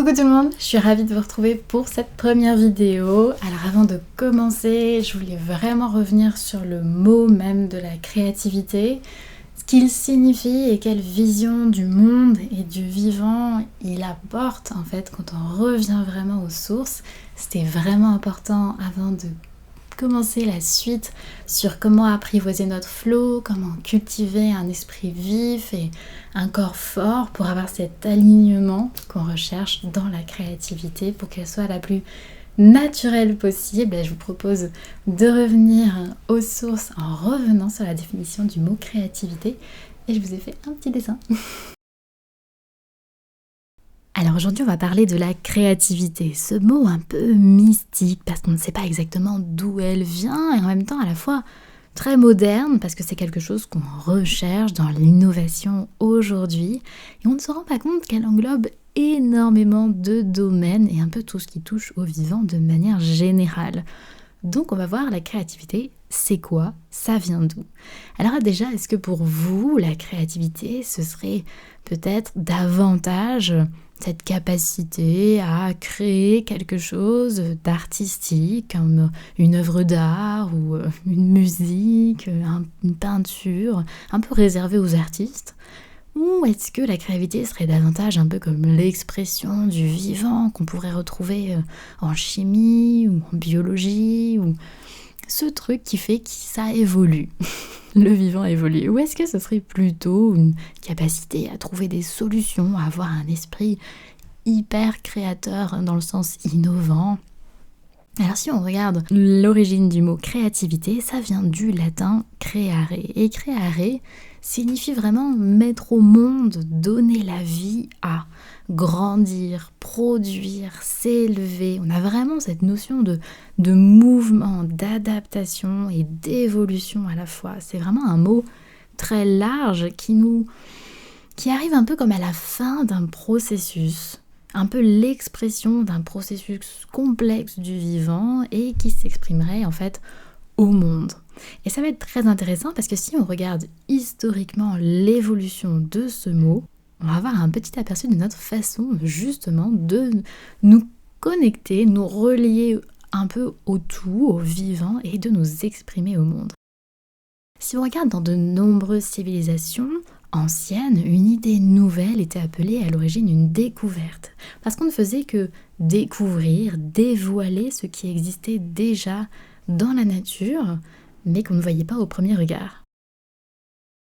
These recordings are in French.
Coucou tout le monde, je suis ravie de vous retrouver pour cette première vidéo. Alors avant de commencer, je voulais vraiment revenir sur le mot même de la créativité, ce qu'il signifie et quelle vision du monde et du vivant il apporte en fait quand on revient vraiment aux sources. C'était vraiment important avant de commencer la suite sur comment apprivoiser notre flow, comment cultiver un esprit vif et un corps fort pour avoir cet alignement qu'on recherche dans la créativité pour qu'elle soit la plus naturelle possible. Et je vous propose de revenir aux sources en revenant sur la définition du mot créativité et je vous ai fait un petit dessin. Alors aujourd'hui on va parler de la créativité, ce mot un peu mystique parce qu'on ne sait pas exactement d'où elle vient et en même temps à la fois très moderne parce que c'est quelque chose qu'on recherche dans l'innovation aujourd'hui et on ne se rend pas compte qu'elle englobe énormément de domaines et un peu tout ce qui touche au vivant de manière générale. Donc on va voir la créativité, c'est quoi, ça vient d'où? Alors déjà, est-ce que pour vous, la créativité, ce serait peut-être davantage cette capacité à créer quelque chose d'artistique, comme une œuvre d'art ou une musique, une peinture, un peu réservée aux artistes? Ou est-ce que la créativité serait davantage un peu comme l'expression du vivant qu'on pourrait retrouver en chimie ou en biologie ou ce truc qui fait que ça évolue, le vivant évolue? Ou est-ce que ce serait plutôt une capacité à trouver des solutions, à avoir un esprit hyper créateur dans le sens innovant? Alors si on regarde l'origine du mot créativité, ça vient du latin creare. Et creare signifie vraiment mettre au monde, donner la vie à, grandir, produire, s'élever. On a vraiment cette notion de mouvement, d'adaptation et d'évolution à la fois. C'est vraiment un mot très large qui arrive un peu comme à la fin d'un processus, un peu l'expression d'un processus complexe du vivant et qui s'exprimerait en fait au monde. Et ça va être très intéressant parce que si on regarde historiquement l'évolution de ce mot, on va avoir un petit aperçu de notre façon justement de nous connecter, nous relier un peu au tout, au vivant et de nous exprimer au monde. Si on regarde dans de nombreuses civilisations anciennes, une idée nouvelle était appelée à l'origine une découverte. Parce qu'on ne faisait que découvrir, dévoiler ce qui existait déjà dans la nature, mais qu'on ne voyait pas au premier regard.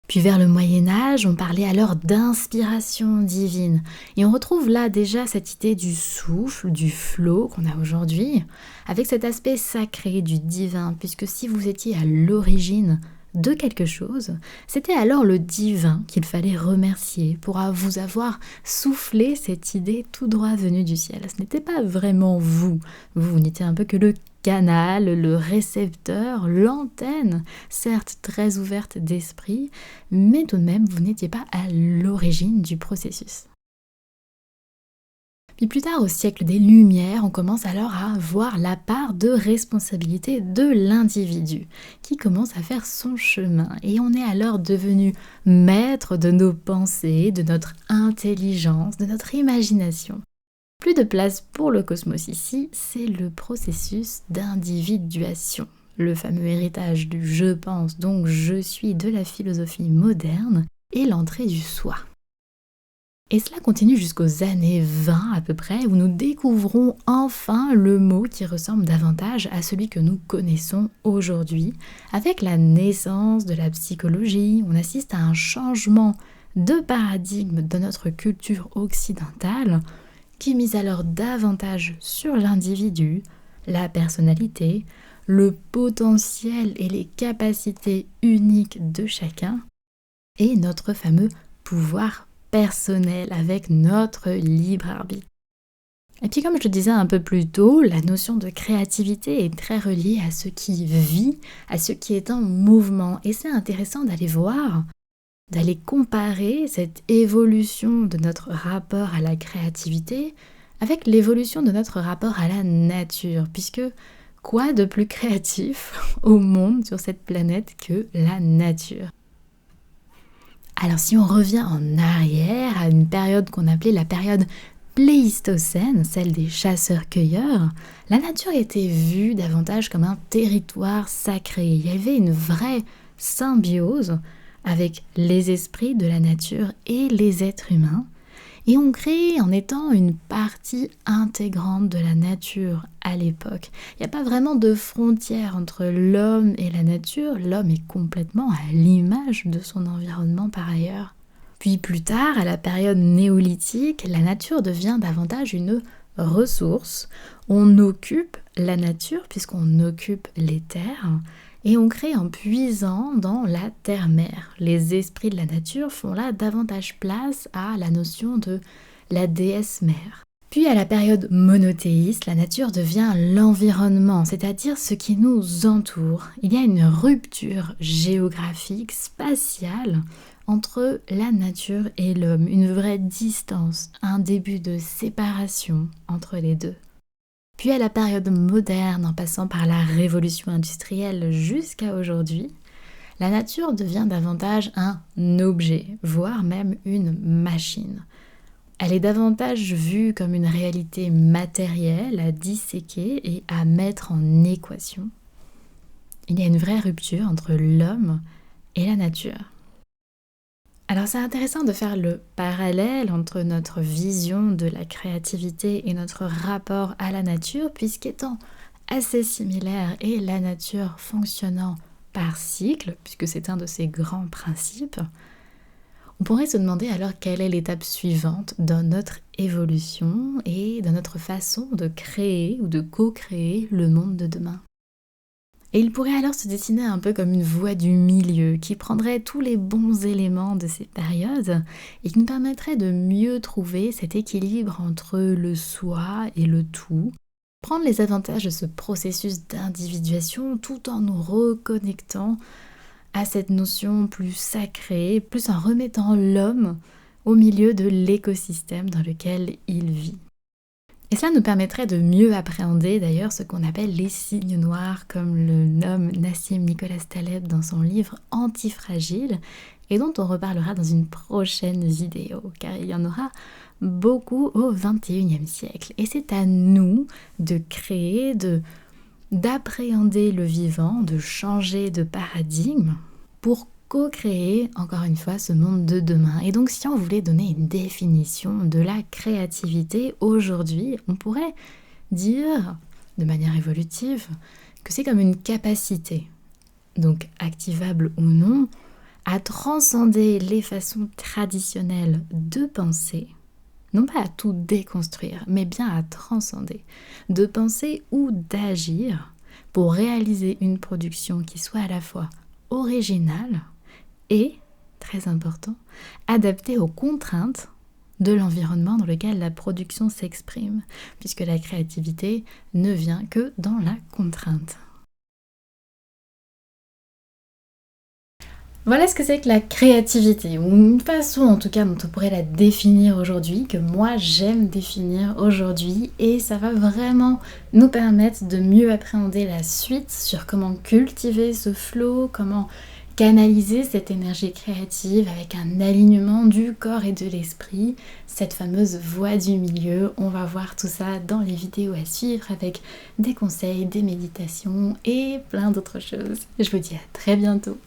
Puis vers le Moyen-Âge, on parlait alors d'inspiration divine. Et on retrouve là déjà cette idée du souffle, du flow qu'on a aujourd'hui, avec cet aspect sacré du divin, puisque si vous étiez à l'origine de quelque chose, c'était alors le divin qu'il fallait remercier pour vous avoir soufflé cette idée tout droit venue du ciel. Ce n'était pas vraiment vous n'étiez un peu que le canal, le récepteur, l'antenne, certes très ouverte d'esprit, mais tout de même vous n'étiez pas à l'origine du processus. Puis plus tard, au siècle des Lumières, on commence alors à voir la part de responsabilité de l'individu qui commence à faire son chemin. Et on est alors devenu maître de nos pensées, de notre intelligence, de notre imagination. Plus de place pour le cosmos ici, c'est le processus d'individuation. Le fameux héritage du « je pense, donc je suis » de la philosophie moderne et l'entrée du soi. Et cela continue jusqu'aux années 20 à peu près, où nous découvrons enfin le mot qui ressemble davantage à celui que nous connaissons aujourd'hui. Avec la naissance de la psychologie, on assiste à un changement de paradigme de notre culture occidentale qui mise alors davantage sur l'individu, la personnalité, le potentiel et les capacités uniques de chacun, et notre fameux pouvoir personnel avec notre libre arbitre. Et puis comme je le disais un peu plus tôt, la notion de créativité est très reliée à ce qui vit, à ce qui est en mouvement. Et c'est intéressant d'aller voir, d'aller comparer cette évolution de notre rapport à la créativité avec l'évolution de notre rapport à la nature, puisque quoi de plus créatif au monde sur cette planète que la nature? Alors si on revient en arrière à une période qu'on appelait la période Pléistocène, celle des chasseurs-cueilleurs, la nature était vue davantage comme un territoire sacré. Il y avait une vraie symbiose avec les esprits de la nature et les êtres humains, et on crée en étant une partie intégrante de la nature à l'époque. Il n'y a pas vraiment de frontière entre l'homme et la nature, l'homme est complètement à l'image de son environnement par ailleurs. Puis plus tard, à la période néolithique, la nature devient davantage une ressource. On occupe la nature puisqu'on occupe les terres et on crée un puisant dans la terre-mère. Les esprits de la nature font là davantage place à la notion de la déesse mère. Puis à la période monothéiste, la nature devient l'environnement, c'est-à-dire ce qui nous entoure. Il y a une rupture géographique, spatiale, entre la nature et l'homme, une vraie distance, un début de séparation entre les deux. Puis à la période moderne, en passant par la révolution industrielle jusqu'à aujourd'hui, la nature devient davantage un objet, voire même une machine. Elle est davantage vue comme une réalité matérielle à disséquer et à mettre en équation. Il y a une vraie rupture entre l'homme et la nature. Alors c'est intéressant de faire le parallèle entre notre vision de la créativité et notre rapport à la nature, puisqu'étant assez similaire et la nature fonctionnant par cycle, puisque c'est un de ses grands principes, on pourrait se demander alors quelle est l'étape suivante dans notre évolution et dans notre façon de créer ou de co-créer le monde de demain. Et il pourrait alors se dessiner un peu comme une voie du milieu qui prendrait tous les bons éléments de ces périodes et qui nous permettrait de mieux trouver cet équilibre entre le soi et le tout, prendre les avantages de ce processus d'individuation tout en nous reconnectant à cette notion plus sacrée, plus en remettant l'homme au milieu de l'écosystème dans lequel il vit. Et cela nous permettrait de mieux appréhender d'ailleurs ce qu'on appelle les signes noirs, comme le nomme Nassim Nicolas Taleb dans son livre Antifragile, et dont on reparlera dans une prochaine vidéo, car il y en aura beaucoup au XXIe siècle. Et c'est à nous de créer, d'appréhender le vivant, de changer de paradigme pour co-créer, encore une fois, ce monde de demain. Et donc, si on voulait donner une définition de la créativité aujourd'hui, on pourrait dire, de manière évolutive, que c'est comme une capacité, donc activable ou non, à transcender les façons traditionnelles de penser, non pas à tout déconstruire, mais bien à transcender, de penser ou d'agir pour réaliser une production qui soit à la fois originale et, très important, adaptée aux contraintes de l'environnement dans lequel la production s'exprime, puisque la créativité ne vient que dans la contrainte. Voilà ce que c'est que la créativité, ou une façon en tout cas dont on pourrait la définir aujourd'hui, que moi j'aime définir aujourd'hui, et ça va vraiment nous permettre de mieux appréhender la suite sur comment cultiver ce flow, comment canaliser cette énergie créative avec un alignement du corps et de l'esprit, cette fameuse voie du milieu. On va voir tout ça dans les vidéos à suivre avec des conseils, des méditations et plein d'autres choses. Je vous dis à très bientôt.